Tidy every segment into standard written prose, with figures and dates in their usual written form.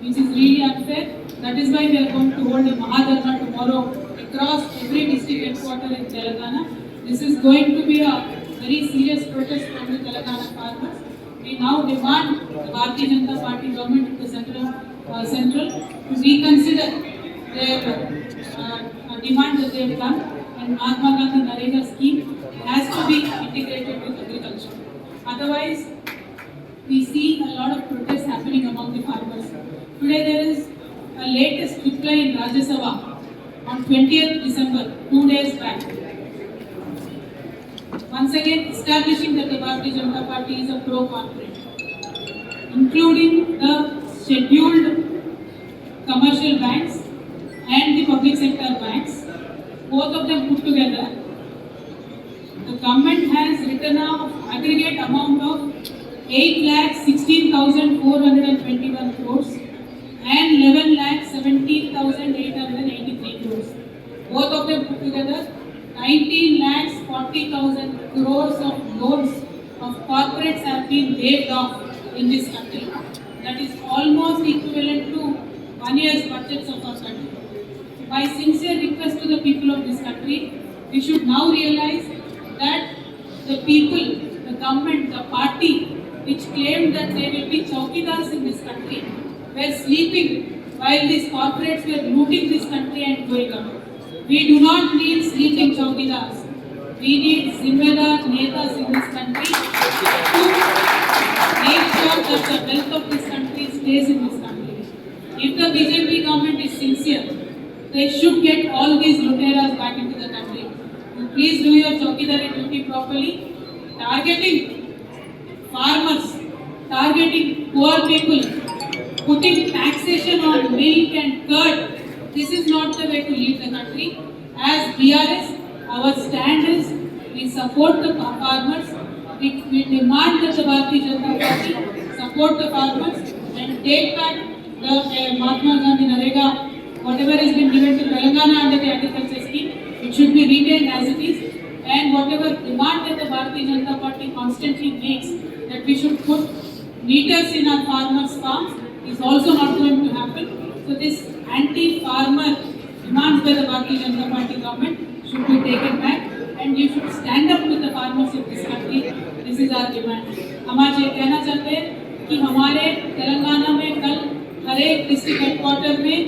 which is really unfair. That is why we are going to hold a Mahadharna tomorrow across every district headquarter in Telangana. This is going to be a very serious protest from the Telangana farmers. We now demand the Bharatiya Janata Party government in the central to reconsider their demand that they have done, and Mahatma Gandhi Narega scheme has to be integrated with agriculture. Otherwise, we see a lot of protests happening among the farmers. Today there is a latest reply in Rajya Sabha on 20th December, 2 days back. Once again establishing that the Bharatiya Janata Party is a pro-corporate, including the scheduled commercial banks and the public sector banks, both of them put together. The government has written an aggregate amount of 8,16,421 crores and 11,17,883 crores. Both of them put together 19,40,000 crores of loans of corporates have been waived off in this country. That is almost equivalent to 1 year's budgets of our country. My sincere request to the people of this country, we should now realize that the people, the government, the party which claimed that they will be chowkidars in this country were sleeping while these corporates were looting this country and going up. We do not need sleeping chowkidars. We need zimmedar netas in this country to make sure that the wealth of this country stays in this country. If the BJP government is sincere, they should get all these luteras back into the country. You please do your chowkidari duty properly, targeting farmers, targeting poor people, putting taxation on milk and curd. This is not the way to lead the country. As BRS, our stand is we support the farmers. We demand that the Bharatiya Janata Party support the farmers and take back the Mahatma Gandhi Narega. Whatever has been given to Telangana under the agriculture scheme, it should be retained as it is. And whatever demand that the Bharatiya Janata Party constantly makes, that we should put meters in our farmers' farms, is also not going to happen. So this anti-farmer demands by the Bharatiya Janata Party government should be taken back, and you should stand up with the farmers of this country. This is our demand. हम आज ये कहना चाहते हैं कि हमारे तेलंगाना में कल हर एक डिस्ट्रिक्ट हेडक्वार्टर में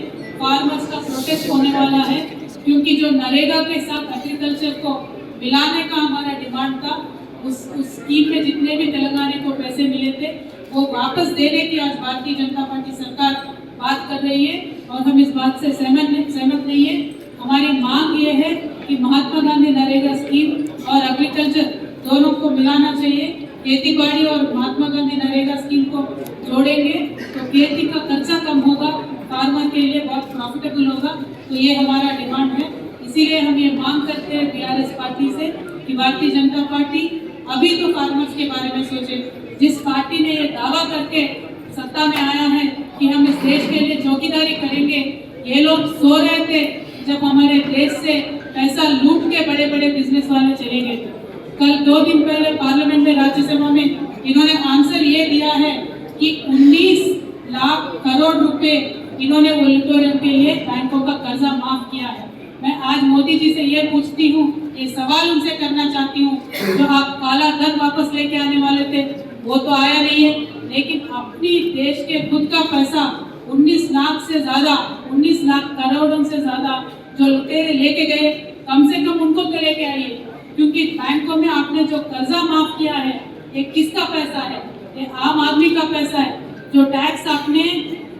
फार्मर्स का प्रोटेस्ट होने वाला है, क्योंकि जो नरेगा के साथ एग्रीकल्चर को मिलाने का हमारा डिमांड था, उस स्कीम में जितने भी तेलंगाना को पैसे मिले थे वो वापस देने की आज भारतीय जनता पार्टी सरकार बात कर रही है, और हम इस बात से सहमत नहीं है। हमारी मांग ये है कि महात्मा गांधी नरेगा स्कीम और एग्रीकल्चर दोनों को मिलाना चाहिए। खेती बाड़ी और महात्मा गांधी नरेगा स्कीम को जोड़ेंगे तो खेती का खर्चा कम होगा, फार्मर के लिए बहुत प्रॉफिटेबल होगा। तो ये हमारा डिमांड है। इसीलिए हम ये मांग करते हैं बीआरएस पार्टी से कि भारतीय जनता पार्टी अभी तो फार्मर्स के बारे में सोचे। जिस पार्टी ने ये दावा करके सत्ता में आया है कि हम इस देश के लिए चौकीदारी करेंगे, ये लोग सो रहे थे जब हमारे देश से पैसा लूट के बड़े बड़े बिजनेस वाले चले गए। कल 2 दिन पहले पार्लियामेंट में राज्यसभा में इन्होंने आंसर ये दिया है कि 19 लाख करोड़ रुपए इन्होंने वोल्टोरियम के लिए बैंकों का कर्जा माफ किया है। मैं आज मोदी जी से ये पूछती हूँ, ये सवाल उनसे करना चाहती हूँ, जो आप काला धन वापस लेके आने वाले थे वो तो आया नहीं है, लेकिन अपनी देश के खुद का पैसा 19 लाख से ज्यादा, 19 लाख करोड़ों से ज्यादा जो लुटेरे लेके गए, कम से कम उनको तो लेके आइए, क्योंकि बैंकों में आपने जो कर्जा माफ किया है ये किसका पैसा है? ये आम आदमी का पैसा है। जो टैक्स आपने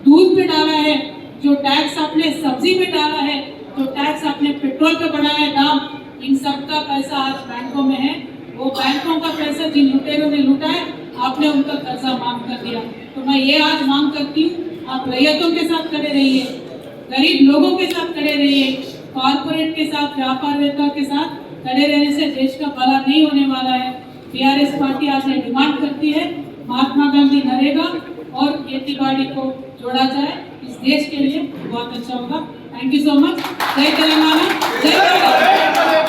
दूध पे डाला है, जो टैक्स आपने सब्जी पे डाला है, जो टैक्स आपने पेट्रोल पे बढ़ाया है दाम, इन सब का पैसा आज बैंकों में है। वो बैंकों का पैसा जिन लुटेरों ने लूटा है, आपने उनका कर्जा माफ कर दिया। तो मैं ये आज मांग करती हूँ, आप रैयतों के साथ खड़े रहिए, गरीब लोगों के साथ खड़े रहिए, कॉर्पोरेट के साथ, व्यापारवेत्ता के साथ खड़े रहने से देश का भला नहीं होने वाला है। बीआरएस पार्टी आज ये डिमांड करती है महात्मा गांधी नरेगा और खेती बाड़ी को जोड़ा जाए, इस देश के लिए बहुत अच्छा होगा। Thank you so much. जय तेलंगाना, जय भारत।